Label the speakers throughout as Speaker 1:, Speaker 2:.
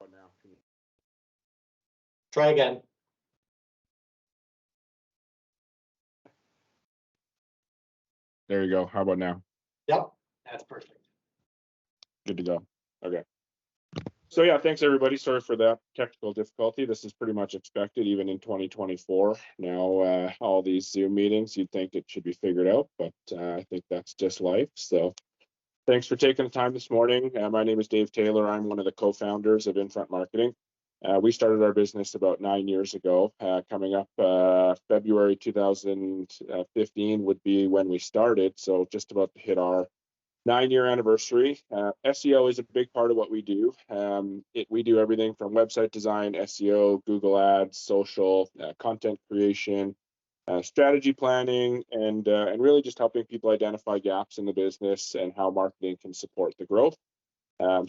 Speaker 1: about now?
Speaker 2: Try again.
Speaker 1: There you go. How about now?
Speaker 2: Yep, that's perfect.
Speaker 1: Good to go. Okay. So yeah, thanks everybody. Sorry for that technical difficulty. This is pretty much expected even in 2024. Now, all these Zoom meetings, you'd think it should be figured out, but I think that's just life. So thanks for taking the time this morning. My name is Dave Taylor. I'm one of the co-founders of InFront Marketing. We started our business about 9 years ago. Coming up February 2015 would be when we started. So just about to hit our 9-year anniversary. SEO is a big part of what we do. We do everything from website design, SEO, Google Ads, social, content creation, strategy planning, and really just helping people identify gaps in the business and how marketing can support the growth.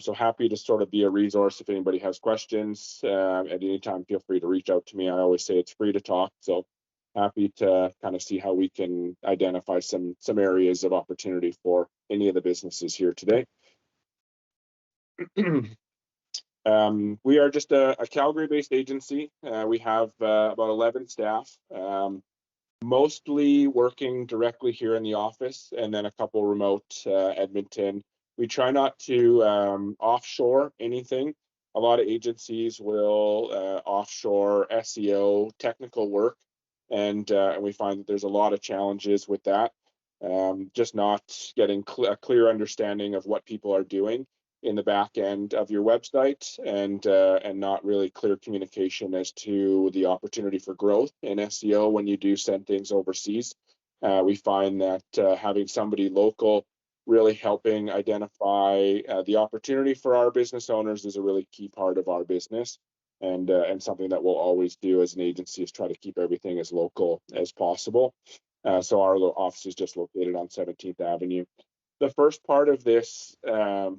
Speaker 1: So happy to sort of be a resource if anybody has questions. At any time, feel free to reach out to me. I always say it's free to talk. So happy to kind of see how we can identify some areas of opportunity for any of the businesses here today. We are just a Calgary-based agency. We have about 11 staff, mostly working directly here in the office, and then a couple remote, Edmonton. We try not to offshore anything. A lot of agencies will offshore SEO technical work, and we find that there's a lot of challenges with that. Just not getting a clear understanding of what people are doing in the back end of your website, and not really clear communication as to the opportunity for growth in SEO when you do send things overseas. We find that having somebody local really helping identify the opportunity for our business owners is a really key part of our business, and something that we'll always do as an agency is try to keep everything as local as possible. So our office is just located on 17th Avenue. The first part of this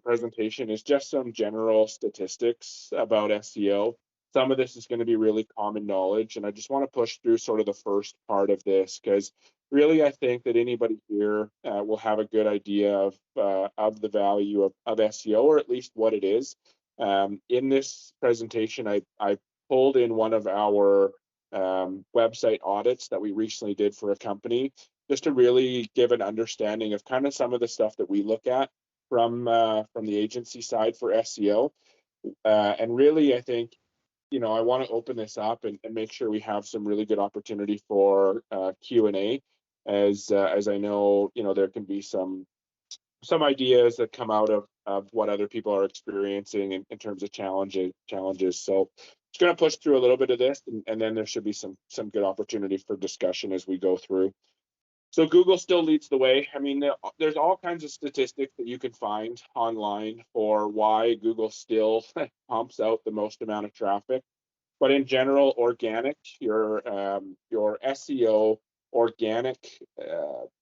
Speaker 1: presentation is just some general statistics about SEO. Some of this is going to be really common knowledge, and I just want to push through sort of the first part of this because really I think that anybody here will have a good idea of the value of SEO, or at least what it is. In this presentation, I pulled in one of our website audits that we recently did for a company, just to really give an understanding of kind of some of the stuff that we look at from the agency side for SEO. And really, I think, you know, I want to open this up and make sure we have some really good opportunity for Q&A, as I know, you know, there can be some ideas that come out of what other people are experiencing in terms of challenges. So just going to push through a little bit of this, and then there should be some good opportunity for discussion as we go through. So Google still leads the way. I mean, there's all kinds of statistics that you can find online for why Google still pumps out the most amount of traffic. But in general, organic, your SEO organic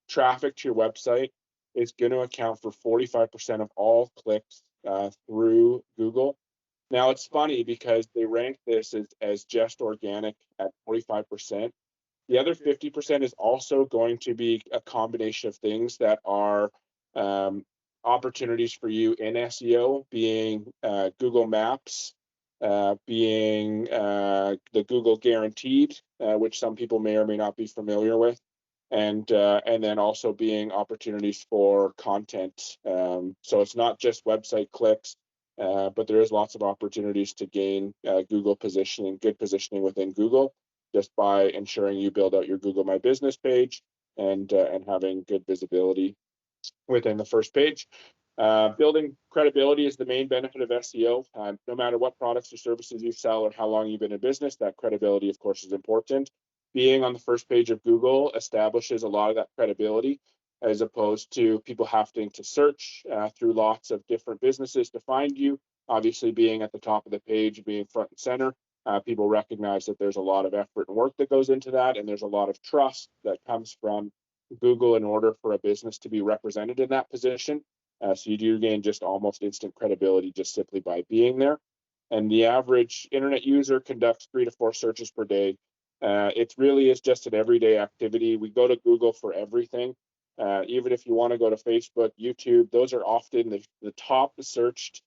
Speaker 1: traffic to your website is going to account for 45% of all clicks through Google. Now, it's funny because they rank this as just organic at 45%. The other 50% is also going to be a combination of things that are opportunities for you in SEO, being Google Maps, being the Google Guaranteed, which some people may or may not be familiar with, and then also being opportunities for content. So it's not just website clicks, but there is lots of opportunities to gain Google positioning, good positioning within Google, just by ensuring you build out your Google My Business page and having good visibility within the first page. Building credibility is the main benefit of SEO. No matter what products or services you sell or how long you've been in business, that credibility, of course, is important. Being on the first page of Google establishes a lot of that credibility, as opposed to people having to search through lots of different businesses to find you. Obviously, being at the top of the page, being front and center, people recognize that there's a lot of effort and work that goes into that, and there's a lot of trust that comes from Google in order for a business to be represented in that position. So you do gain just almost instant credibility just simply by being there. And the average internet user conducts 3 to 4 searches per day. It really is just an everyday activity. We go to Google for everything. Even if you want to go to Facebook, YouTube, those are often the top searched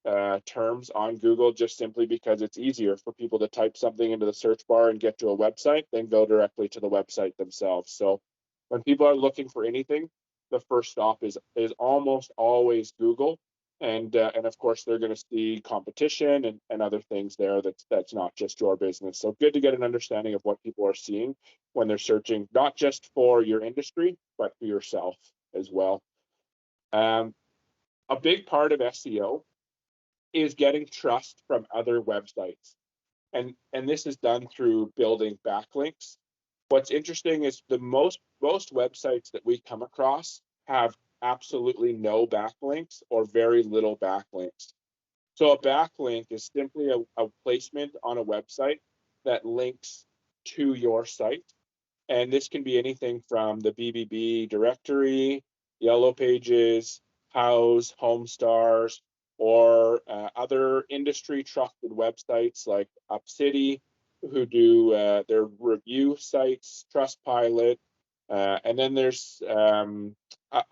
Speaker 1: terms on Google, just simply because it's easier for people to type something into the search bar and get to a website than go directly to the website themselves. So when people are looking for anything, the first stop is almost always Google. And of course, they're going to see competition and other things there that's not just your business. So good to get an understanding of what people are seeing when they're searching, not just for your industry, but for yourself as well. A big part of SEO is getting trust from other websites. And this is done through building backlinks. What's interesting is the most websites that we come across have absolutely no backlinks or very little backlinks. So a backlink is simply a placement on a website that links to your site. And this can be anything from the BBB directory, Yellow Pages, House, Homestars, or other industry trusted websites like UpCity, who do their review sites, Trustpilot. And then there's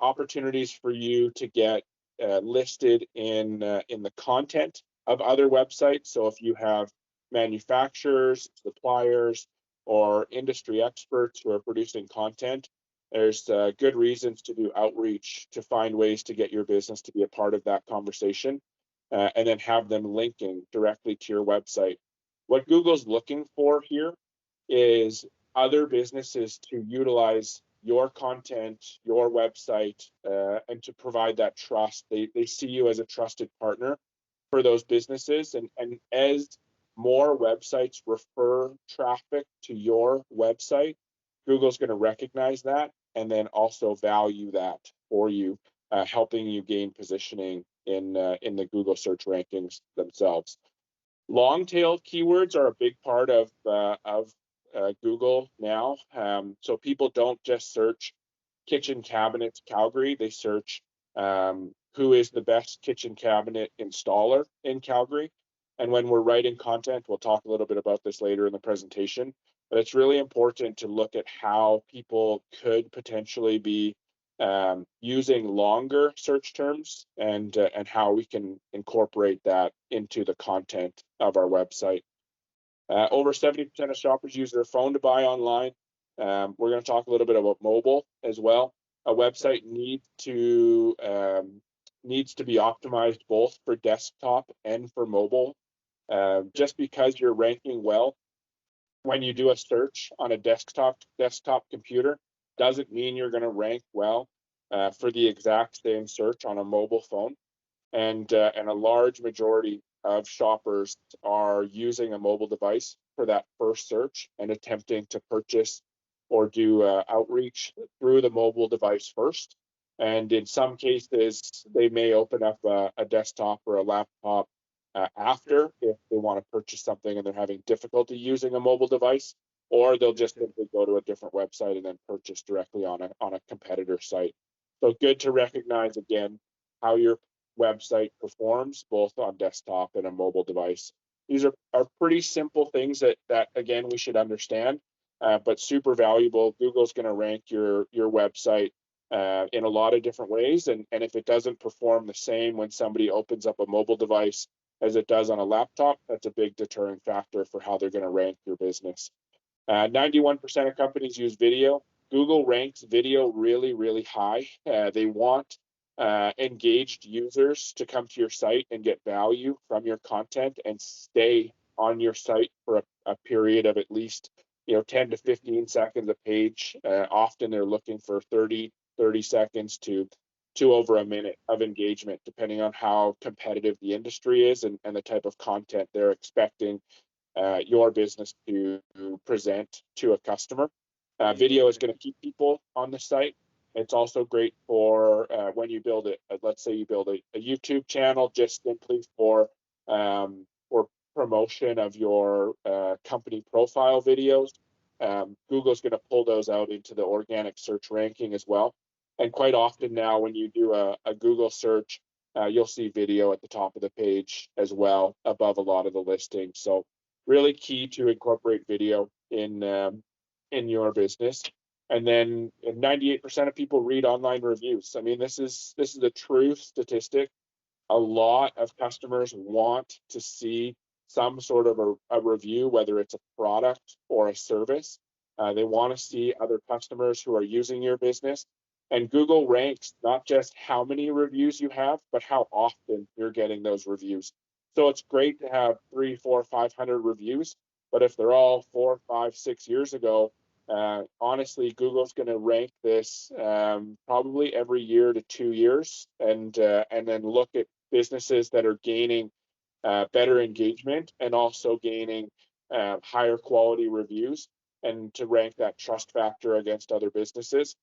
Speaker 1: opportunities for you to get listed in the content of other websites. So if you have manufacturers, suppliers, or industry experts who are producing content, there's good reasons to do outreach to find ways to get your business to be a part of that conversation, and then have them linking directly to your website. What Google's looking for here is other businesses to utilize your content, your website, and to provide that trust. They see you as a trusted partner for those businesses. And as more websites refer traffic to your website, Google's going to recognize that and then also value that for you, helping you gain positioning in the Google search rankings themselves. Long tail keywords are a big part of Google now. So people don't just search kitchen cabinets Calgary, they search who is the best kitchen cabinet installer in Calgary. And when we're writing content, we'll talk a little bit about this later in the presentation, but it's really important to look at how people could potentially be using longer search terms and how we can incorporate that into the content of our website. Over 70% of shoppers use their phone to buy online. We're going to talk a little bit about mobile as well. A website needs to be optimized both for desktop and for mobile. Just because you're ranking well when you do a search on a desktop computer doesn't mean you're going to rank well for the exact same search on a mobile phone. And a large majority of shoppers are using a mobile device for that first search and attempting to purchase or do outreach through the mobile device first. And in some cases, they may open up a desktop or a laptop after if they want to purchase something and they're having difficulty using a mobile device, or they'll just simply go to a different website and then purchase directly on a competitor site. So good to recognize again how your website performs both on desktop and a mobile device. These are pretty simple things that again we should understand, but super valuable. Google's going to rank your website in a lot of different ways, and if it doesn't perform the same when somebody opens up a mobile device as it does on a laptop, that's a big deterring factor for how they're going to rank your business. 91% of companies use video. Google ranks video really, really high. They want engaged users to come to your site and get value from your content and stay on your site for a period of at least 10 to 15 seconds a page. Often they're looking for 30 seconds to over a minute of engagement, depending on how competitive the industry is and the type of content they're expecting your business to present to a customer. Video is going to keep people on the site. It's also great for when you build it. Let's say you build a YouTube channel just simply for promotion of your company profile videos. Google's going to pull those out into the organic search ranking as well. And quite often now, when you do a Google search, you'll see video at the top of the page as well, above a lot of the listings. So really key to incorporate video in your business. And then 98% of people read online reviews. I mean, this is a true statistic. A lot of customers want to see some sort of a review, whether it's a product or a service. They want to see other customers who are using your business. And Google ranks not just how many reviews you have, but how often you're getting those reviews. So it's great to have 3, 4, 500 reviews, but if they're all 4, 5, 6 years ago, honestly, Google's going to rank this probably every year to 2 years, and then look at businesses that are gaining better engagement and also gaining higher quality reviews, and to rank that trust factor against other businesses.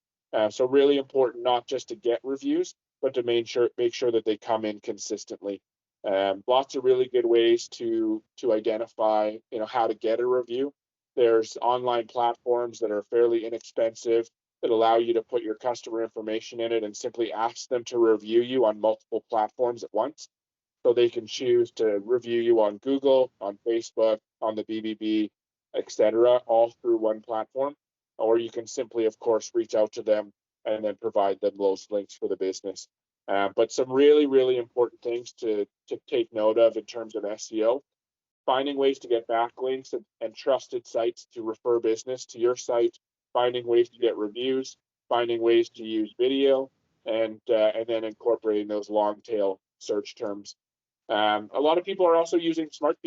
Speaker 1: So really important not just to get reviews, but to make sure that they come in consistently. Lots of really good ways to identify, how to get a review. There's online platforms that are fairly inexpensive that allow you to put your customer information in it and simply ask them to review you on multiple platforms at once. So they can choose to review you on Google, on Facebook, on the BBB, etc., all through one platform. Or you can simply, of course, reach out to them and then provide them those links for the business. But some really, really important things to take note of in terms of SEO: finding ways to get backlinks and trusted sites to refer business to your site, finding ways to get reviews, finding ways to use video, and then incorporating those long tail search terms. A lot of people are also using smart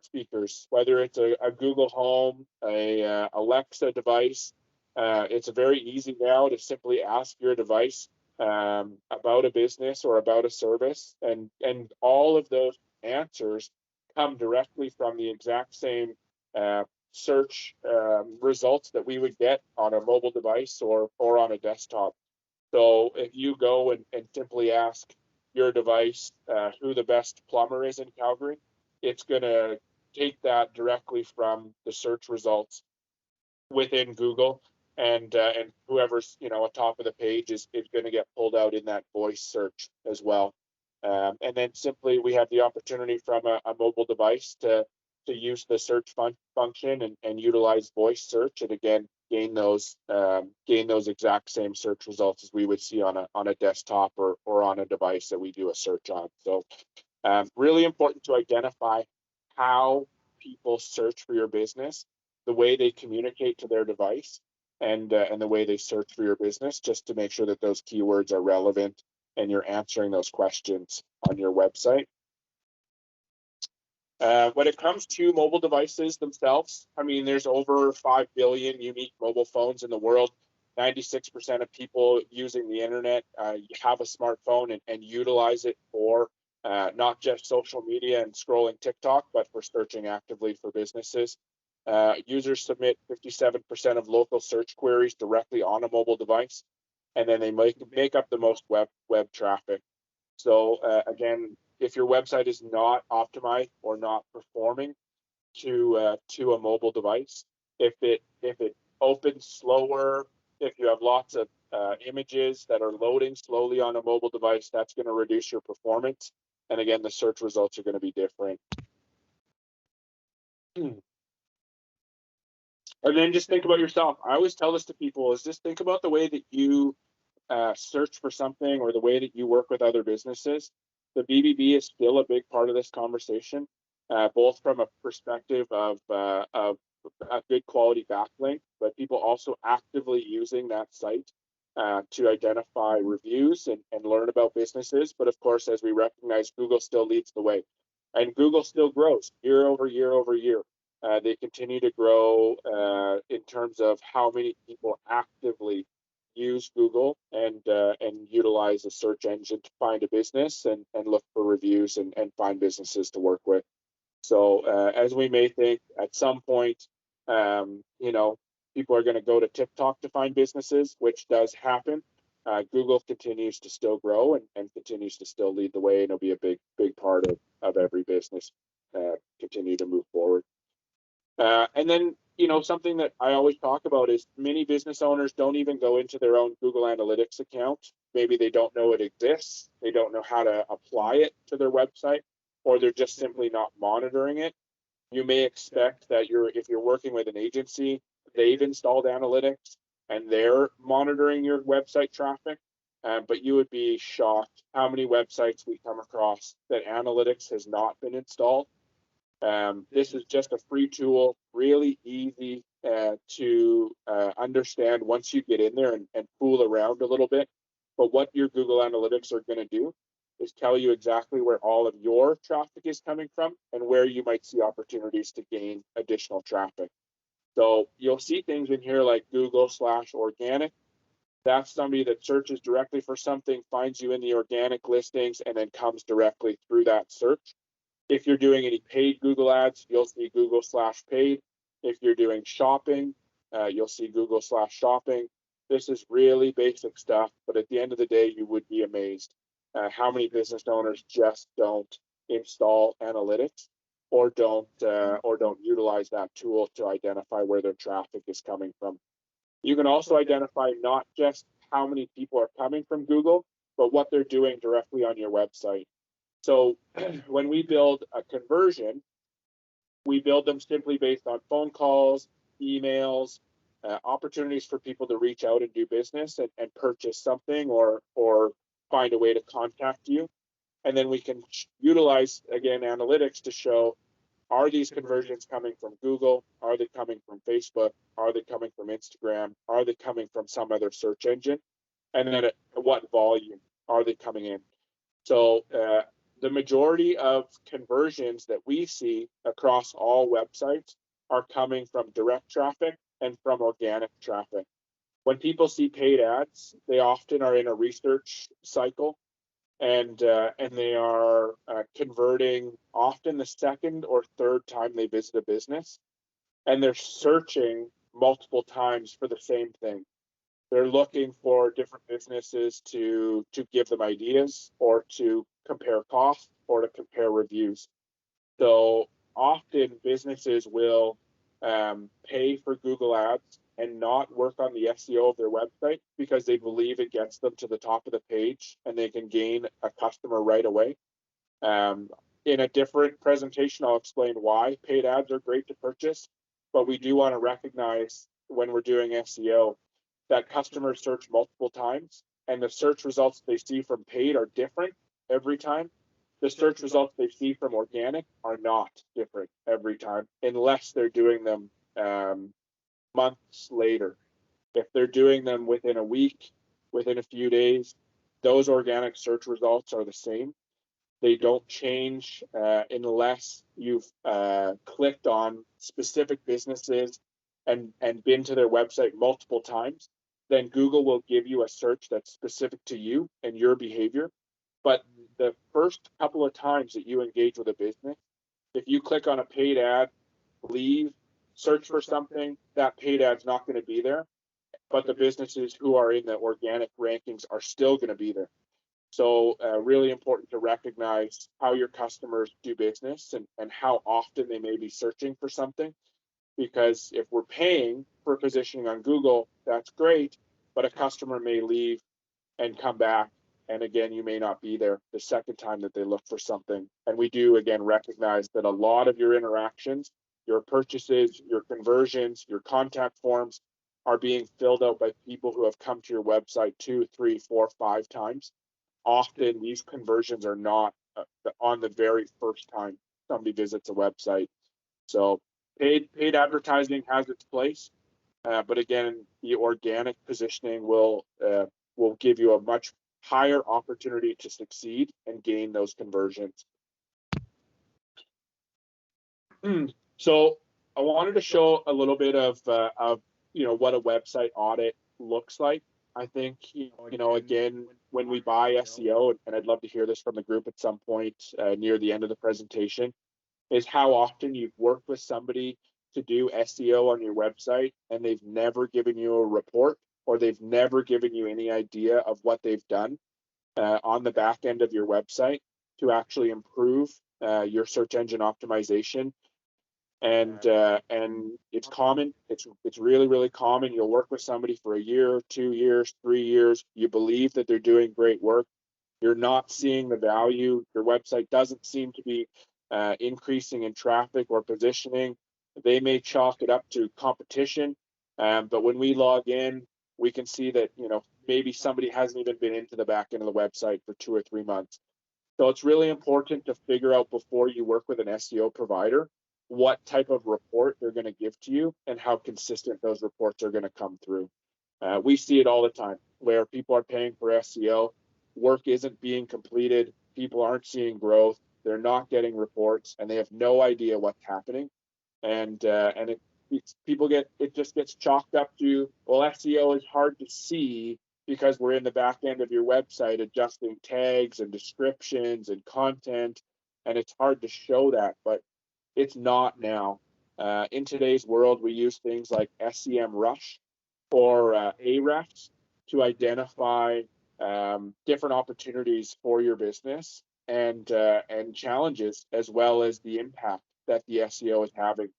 Speaker 1: speakers, whether it's a Google Home, a Alexa device. It's very easy now to simply ask your device about a business or about a service, and all of those answers come directly from the exact same search results that we would get on a mobile device or on a desktop. So if you go and simply ask your device who the best plumber is in Calgary, it's going to take that directly from the search results within Google, and whoever's atop of the page is going to get pulled out in that voice search as well. And then simply we have the opportunity from a mobile device to use the search function and utilize voice search, and again gain those exact same search results as we would see on a desktop or on a device that we do a search on. So really important to identify how people search for your business, the way they communicate to their device, and the way they search for your business, just to make sure that those keywords are relevant and you're answering those questions on your website. When it comes to mobile devices themselves, I mean, there's over 5 billion unique mobile phones in the world. 96% of people using the internet have a smartphone and utilize it for not just social media and scrolling TikTok, but for searching actively for businesses. Users submit 57% of local search queries directly on a mobile device, and then they make up the most web traffic. So again, if your website is not optimized or not performing to a mobile device, if it opens slower, if you have lots of images that are loading slowly on a mobile device, that's going to reduce your performance. And again, the search results are going to be different. And then just think about yourself. I always tell this to people: is just think about the way that you search for something, or the way that you work with other businesses. The BBB is still a big part of this conversation, both from a perspective of a good quality backlink, but people also actively using that site to identify reviews and learn about businesses. But of course, as we recognize, Google still leads the way, and Google still grows year over year over year. They continue to grow in terms of how many people actively use Google and utilize a search engine to find a business and look for reviews and find businesses to work with. So as we may think, at some point, people are going to go to TikTok to find businesses, which does happen. Google continues to still grow and continues to still lead the way, and it'll be a big part of every business continue to move forward. And then, something that I always talk about is many business owners don't even go into their own Google Analytics account. Maybe they don't know it exists. They don't know how to apply it to their website, or they're just simply not monitoring it. You may expect that if you're working with an agency, they've installed analytics. and they're monitoring your website traffic. But you would be shocked how many websites we come across that analytics has not been installed. This is just a free tool, really easy to understand once you get in there and fool around a little bit. But what your Google Analytics are going to do is tell you exactly where all of your traffic is coming from and where you might see opportunities to gain additional traffic. So you'll see things in here like Google/organic. That's somebody that searches directly for something, finds you in the organic listings, and then comes directly through that search. If you're doing any paid Google ads, you'll see Google/paid. If you're doing shopping, you'll see Google/shopping. This is really basic stuff, but at the end of the day, you would be amazed how many business owners just don't install analytics or don't utilize that tool to identify where their traffic is coming from. You can also identify not just how many people are coming from Google, but what they're doing directly on your website. So when we build a conversion, we build them simply based on phone calls, emails, opportunities for people to reach out and do business and purchase something or find a way to contact you. And then we can utilize, again, analytics to show, are these conversions coming from Google? Are they coming from Facebook? Are they coming from Instagram? Are they coming from some other search engine? And then at what volume are they coming in? So the majority of conversions that we see across all websites are coming from direct traffic and from organic traffic. When people see paid ads, they often are in a research cycle, and they are converting often the second or third time they visit a business, and they're searching multiple times for the same thing. They're looking for different businesses to give them ideas or to compare costs or to compare reviews. So often businesses will pay for Google Ads and not work on the SEO of their website because they believe it gets them to the top of the page and they can gain a customer right away. In a different presentation, I'll explain why paid ads are great to purchase, but we do want to recognize when we're doing SEO that customers search multiple times and the search results they see from paid are different every time. The search results they see from organic are not different every time unless they're doing them months later. If they're doing them within a week, within a few days, those organic search results are the same. They don't change unless you've clicked on specific businesses and been to their website multiple times. Then Google will give you a search that's specific to you and your behavior. But the first couple of times that you engage with a business, if you click on a paid ad, leave, search for something, that paid ad's not going to be there. But the businesses who are in the organic rankings are still going to be there. So really important to recognize how your customers do business and how often they may be searching for something. Because if we're paying for positioning on Google, that's great, but a customer may leave and come back. And again, you may not be there the second time that they look for something. And we do, again, recognize that a lot of your interactions, your purchases, your conversions, your contact forms are being filled out by people who have come to your website 2, 3, 4, 5 times. Often these conversions are not on the very first time somebody visits a website. So paid advertising has its place, but again, the organic positioning will give you a much higher opportunity to succeed and gain those conversions. So I wanted to show a little bit of what a website audit looks like. I think again, when we buy SEO, and I'd love to hear this from the group at some point near the end of the presentation, is how often you've worked with somebody to do SEO on your website and they've never given you a report or they've never given you any idea of what they've done on the back end of your website to actually improve your search engine optimization. And it's common. It's really, really common. You'll work with somebody for a year, 2 years, 3 years. You believe that they're doing great work. You're not seeing the value. Your website doesn't seem to be increasing in traffic or positioning. They may chalk it up to competition, but when we log in, we can see that, maybe somebody hasn't even been into the back end of the website for 2 or 3 months. So it's really important to figure out before you work with an SEO provider what type of report they're going to give to you and how consistent those reports are going to come through. We see it all the time where people are paying for SEO, work isn't being completed, people aren't seeing growth, they're not getting reports, and they have no idea what's happening. And it just gets chalked up to, well, SEO is hard to see because we're in the back end of your website adjusting tags and descriptions and content, and it's hard to show that, but it's not now. In today's world, we use things like SEMrush or Ahrefs to identify different opportunities for your business and challenges, as well as the impact that the SEO is having.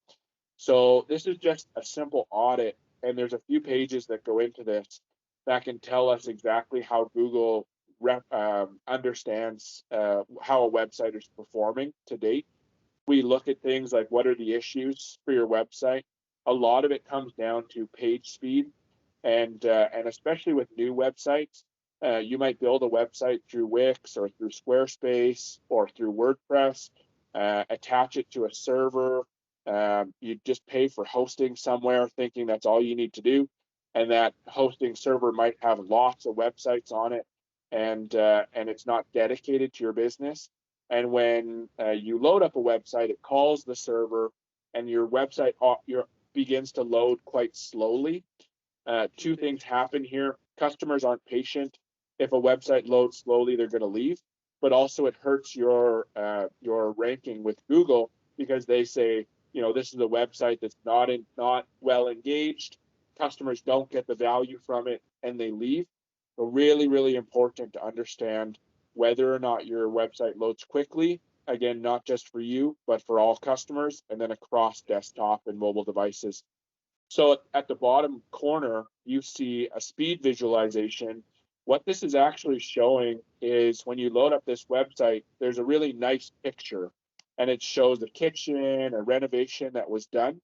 Speaker 1: So this is just a simple audit, and there's a few pages that go into this that can tell us exactly how Google understands how a website is performing to date. We look at things like, what are the issues for your website? A lot of it comes down to page speed, and especially with new websites, you might build a website through Wix or through Squarespace or through WordPress, attach it to a server. You just pay for hosting somewhere, thinking that's all you need to do, and that hosting server might have lots of websites on it, and it's not dedicated to your business. And when you load up a website, it calls the server, and your website begins to load quite slowly. Two things happen here. Customers aren't patient. If a website loads slowly, they're going to leave. But also, it hurts your ranking with Google because they say, this is a website that's not well engaged. Customers don't get the value from it, and they leave. So really, really important to understand whether or not your website loads quickly. Again, not just for you, but for all customers, and then across desktop and mobile devices. So at the bottom corner, you see a speed visualization. What this is actually showing is when you load up this website, there's a really nice picture, and it shows a kitchen, a renovation that was done.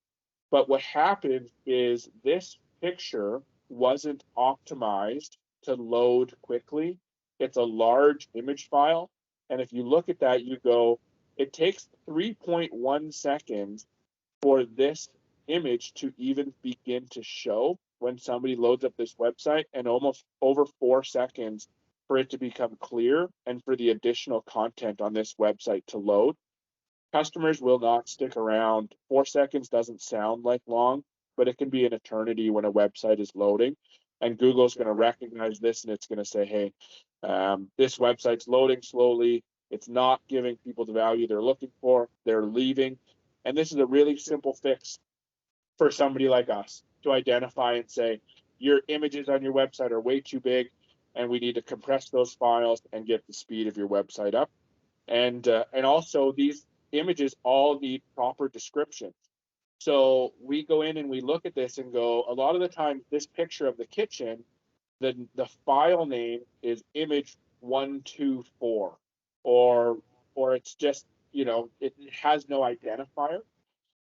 Speaker 1: But what happened is this picture wasn't optimized to load quickly. It's a large image file. And if you look at that, you go, it takes 3.1 seconds for this image to even begin to show when somebody loads up this website, and almost over 4 seconds for it to become clear and for the additional content on this website to load. Customers will not stick around. 4 seconds doesn't sound like long, but it can be an eternity when a website is loading. And Google's going to recognize this, and it's going to say, hey, this website's loading slowly. It's not giving people the value they're looking for. They're leaving. And this is a really simple fix for somebody like us to identify and say, your images on your website are way too big, and we need to compress those files and get the speed of your website up. And also, these images all need proper descriptions. So we go in and we look at this and go, a lot of the time, this picture of the kitchen, the file name is image 124, or it's just, it has no identifier.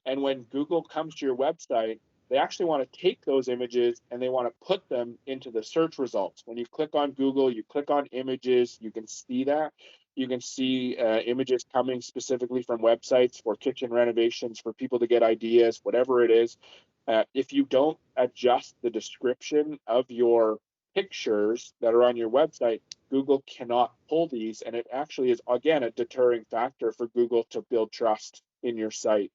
Speaker 1: And when Google comes to your website, they actually want to take those images and they want to put them into the search results. When you click on Google, you click on images, you can see that. You can see images coming specifically from websites for kitchen renovations, for people to get ideas, whatever it is. If you don't adjust the description of your pictures that are on your website, Google cannot pull these. And it actually is, again, a deterring factor for Google to build trust in your site.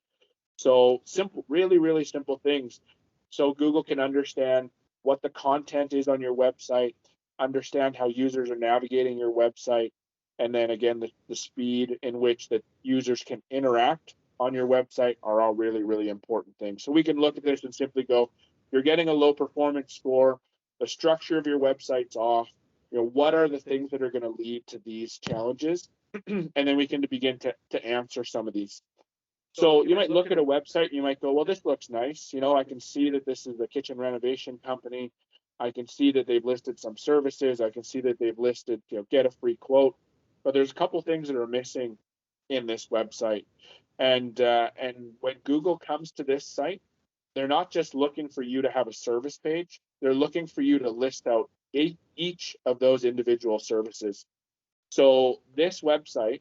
Speaker 1: So simple, really, really simple things. So Google can understand what the content is on your website, understand how users are navigating your website, and then again, the speed in which the users can interact on your website are all really, really important things. So we can look at this and simply go, you're getting a low performance score, the structure of your website's off, what are the things that are going to lead to these challenges? And then we can begin to answer some of these. So you might look at a website and you might go, well, this looks nice. I can see that this is a kitchen renovation company. I can see that they've listed some services. I can see that they've listed, get a free quote. But there's a couple things that are missing in this website. And when Google comes to this site, they're not just looking for you to have a service page, they're looking for you to list out each of those individual services. So this website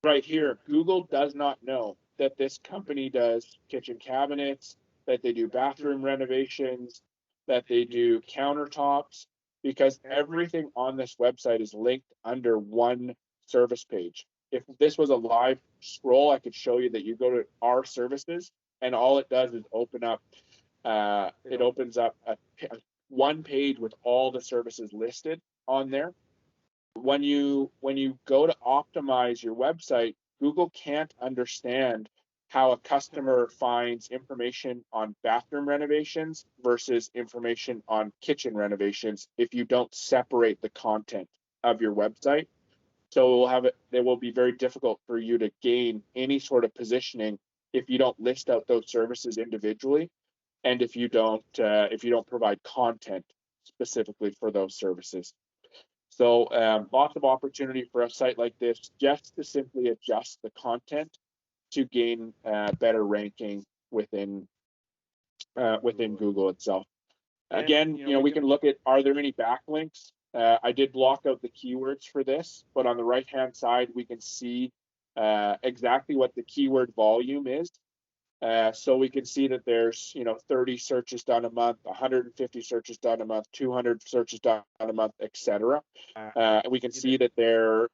Speaker 1: right here, Google does not know that this company does kitchen cabinets, that they do bathroom renovations, that they do countertops, because everything on this website is linked under one service page. If this was a live scroll, I could show you that you go to our services, and all it does is it opens up a one page with all the services listed on there. When you go to optimize your website, Google can't understand how a customer finds information on bathroom renovations versus information on kitchen renovations if you don't separate the content of your website. So it will be very difficult for you to gain any sort of positioning if you don't list out those services individually, and if you don't provide content specifically for those services. So lots of opportunity for a site like this just to simply adjust the content to gain better ranking within Google itself. Again, we can look at, are there any backlinks? I did block out the keywords for this, but on the right-hand side, we can see exactly what the keyword volume is. So we can see that there's 30 searches done a month, 150 searches done a month, 200 searches done a month, etc. And we can see that they're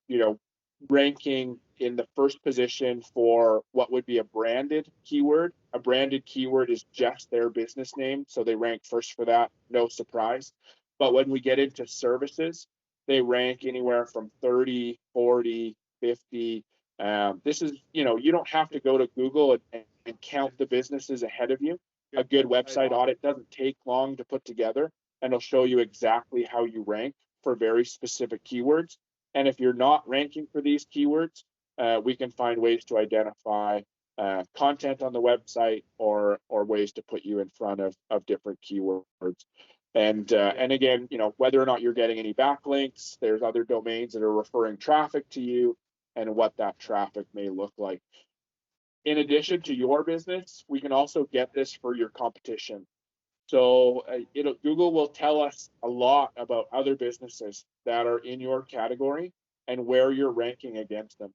Speaker 1: ranking in the first position for what would be a branded keyword. A branded keyword is just their business name, so they rank first for that, no surprise. But when we get into services, they rank anywhere from 30, 40, 50. This is, you don't have to go to Google and count the businesses ahead of you. A good website audit doesn't take long to put together, and it'll show you exactly how you rank for very specific keywords. And if you're not ranking for these keywords, we can find ways to identify content on the website or ways to put you in front of different keywords. And again, whether or not you're getting any backlinks, there's other domains that are referring traffic to you and what that traffic may look like. In addition to your business, we can also get this for your competition. So Google will tell us a lot about other businesses that are in your category and where you're ranking against them.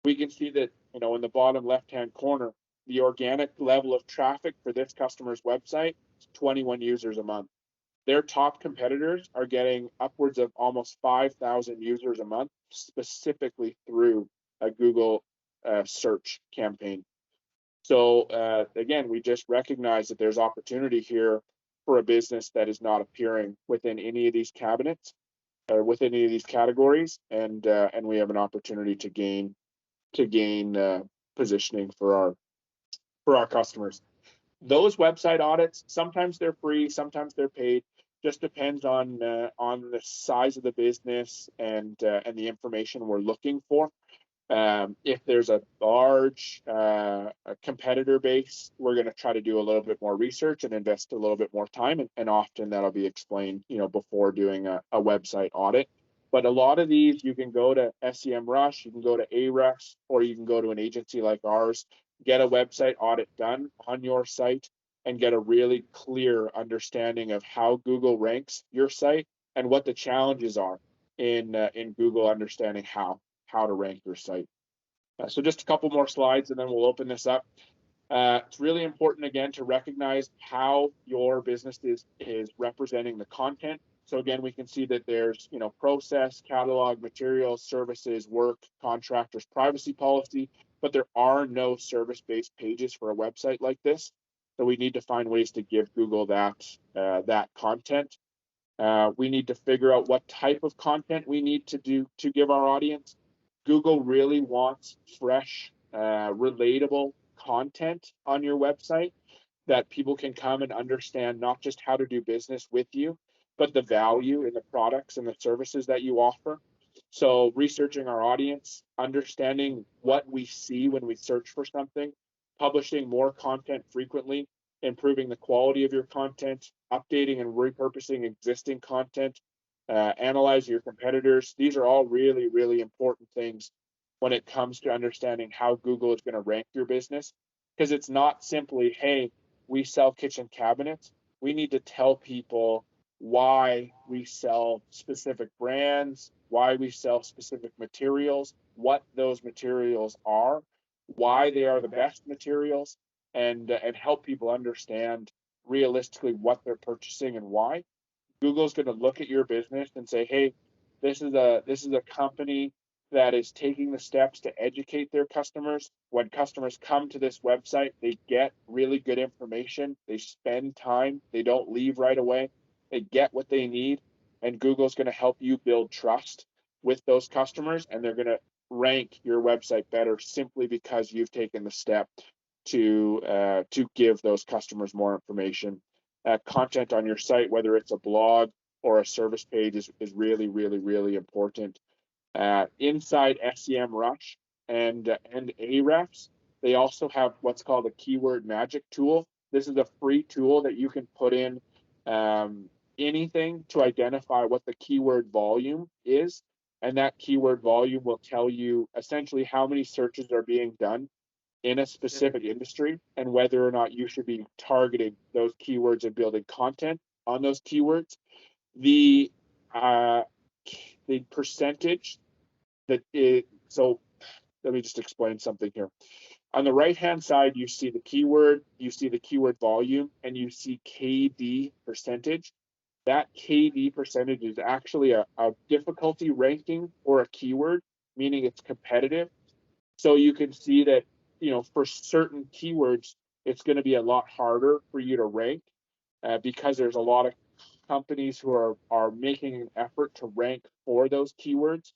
Speaker 1: We can see that, in the bottom left-hand corner, the organic level of traffic for this customer's website is 21 users a month. Their top competitors are getting upwards of almost 5,000 users a month, specifically through a Google search campaign. So again, we just recognize that there's opportunity here for a business that is not appearing within any of these cabinets or within any of these categories, and we have an opportunity to gain positioning for our customers. Those website audits, sometimes they're free, sometimes they're paid. Just depends on the size of the business and the information we're looking for. If there's a large competitor base, we're going to try to do a little bit more research and invest a little bit more time, and often that'll be explained, before doing a website audit. But a lot of these, you can go to SEMrush, you can go to Ahrefs, or you can go to an agency like ours, get a website audit done on your site, and get a really clear understanding of how Google ranks your site and what the challenges are in Google understanding how to rank your site. So just a couple more slides and then we'll open this up. It's really important, again, to recognize how your business is representing the content. So again, we can see that there's, process, catalog, materials, services, work, contractors, privacy policy, but there are no service-based pages for a website like this. So we need to find ways to give Google that content. We need to figure out what type of content we need to give our audience. Google really wants fresh, relatable content on your website that people can come and understand not just how to do business with you, but the value in the products and the services that you offer. So researching our audience, understanding what we see when we search for something, publishing more content frequently, improving the quality of your content, updating and repurposing existing content, analyze your competitors. These are all really, really important things when it comes to understanding how Google is going to rank your business, because it's not simply, hey, we sell kitchen cabinets, we need to tell people why we sell specific brands, why we sell specific materials, what those materials are, why they are the best materials, and help people understand realistically what they're purchasing and why. Google's going to look at your business and say, "Hey, this is a company that is taking the steps to educate their customers. When customers come to this website, they get really good information. They spend time. They don't leave right away. They get what they need, and Google's going to help you build trust with those customers, and they're going to rank your website better simply because you've taken the step to give those customers more information. Content on your site, whether it's a blog or a service page, is really, really, really important. Inside SEMrush and Ahrefs, they also have what's called a keyword magic tool. This is a free tool that you can put in anything to identify what the keyword volume is, and that keyword volume will tell you essentially how many searches are being done in a specific industry and whether or not you should be targeting those keywords and building content on those keywords. The percentage so let me just explain something here. On the right hand side, you see the keyword, you see the keyword volume, and you see KD percentage. That KD percentage is actually a difficulty ranking or a keyword, meaning it's competitive. So you can see that, for certain keywords, it's going to be a lot harder for you to rank because there's a lot of companies who are making an effort to rank for those keywords.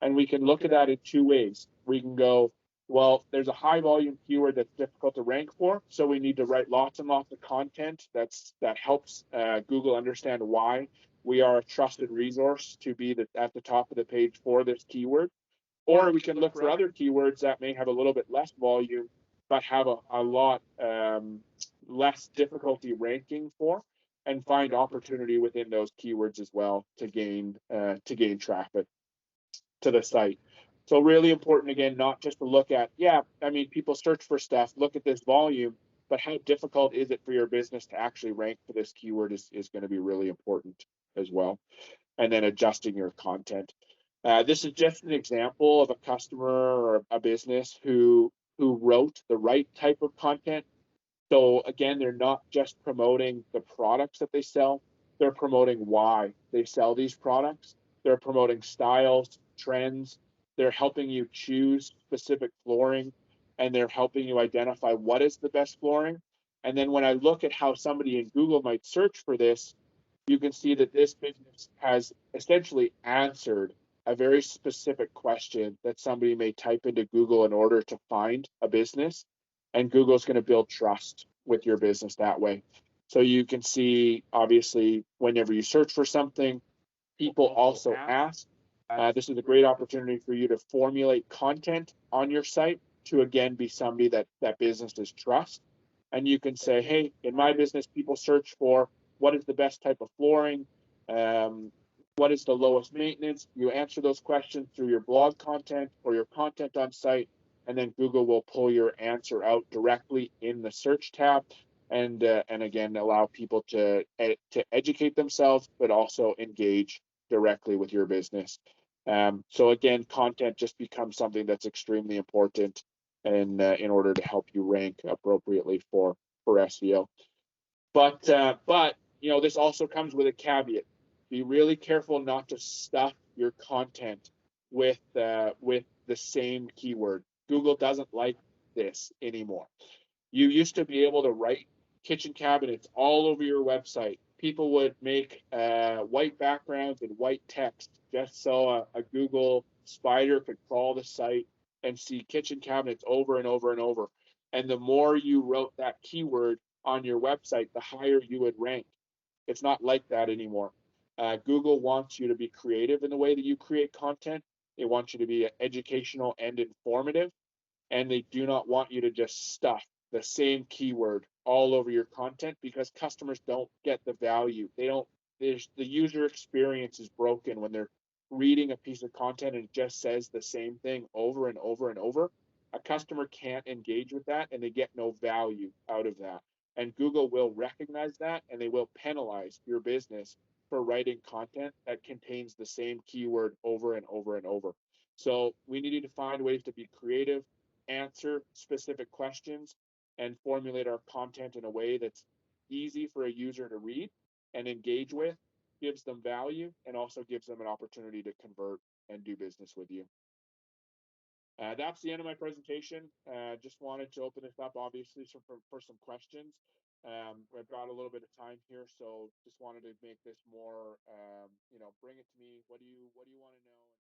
Speaker 1: And we can look at that in two ways. We can go, well, there's a high volume keyword that's difficult to rank for, so we need to write lots and lots of content that helps Google understand why we are a trusted resource to be at the top of the page for this keyword. Or we can look for other keywords that may have a little bit less volume, but have a lot less difficulty ranking for, and find opportunity within those keywords as well to gain traffic to the site. So really important, again, not just to look at, people search for stuff, look at this volume, but how difficult is it for your business to actually rank for this keyword is going to be really important as well. And then adjusting your content. This is just an example of a customer or a business who wrote the right type of content. So again, they're not just promoting the products that they sell, they're promoting why they sell these products. They're promoting styles, trends. They're helping you choose specific flooring, and they're helping you identify what is the best flooring. And then when I look at how somebody in Google might search for this, you can see that this business has essentially answered a very specific question that somebody may type into Google in order to find a business. And Google's going to build trust with your business that way. So you can see, obviously, whenever you search for something, people also ask. This is a great opportunity for you to formulate content on your site to, again, be somebody that businesses trust. And you can say, hey, in my business, people search for what is the best type of flooring, what is the lowest maintenance. You answer those questions through your blog content or your content on site, and then Google will pull your answer out directly in the search tab, and again allow people to educate themselves, but also engage directly with your business. So again, content just becomes something that's extremely important, and in order to help you rank appropriately for SEO. But this also comes with a caveat. Be really careful not to stuff your content with the same keyword. Google doesn't like this anymore. You used to be able to write kitchen cabinets all over your website. People would make white backgrounds and white text just so a Google spider could crawl the site and see kitchen cabinets over and over and over. And the more you wrote that keyword on your website, the higher you would rank. It's not like that anymore. Google wants you to be creative in the way that you create content. They want you to be educational and informative, and they do not want you to just stuff the same keyword all over your content, because customers don't get the value. The user experience is broken when they're reading a piece of content and it just says the same thing over and over and over. A customer can't engage with that, and they get no value out of that. and Google will recognize that, and they will penalize your business for writing content that contains the same keyword over and over and over. So we needed to find ways to be creative, answer specific questions, and formulate our content in a way that's easy for a user to read and engage with, gives them value, and also gives them an opportunity to convert and do business with you. That's the end of my presentation. Just wanted to open this up, obviously, for some questions. I've got a little bit of time here, so just wanted to make this more, bring it to me. What do you want to know?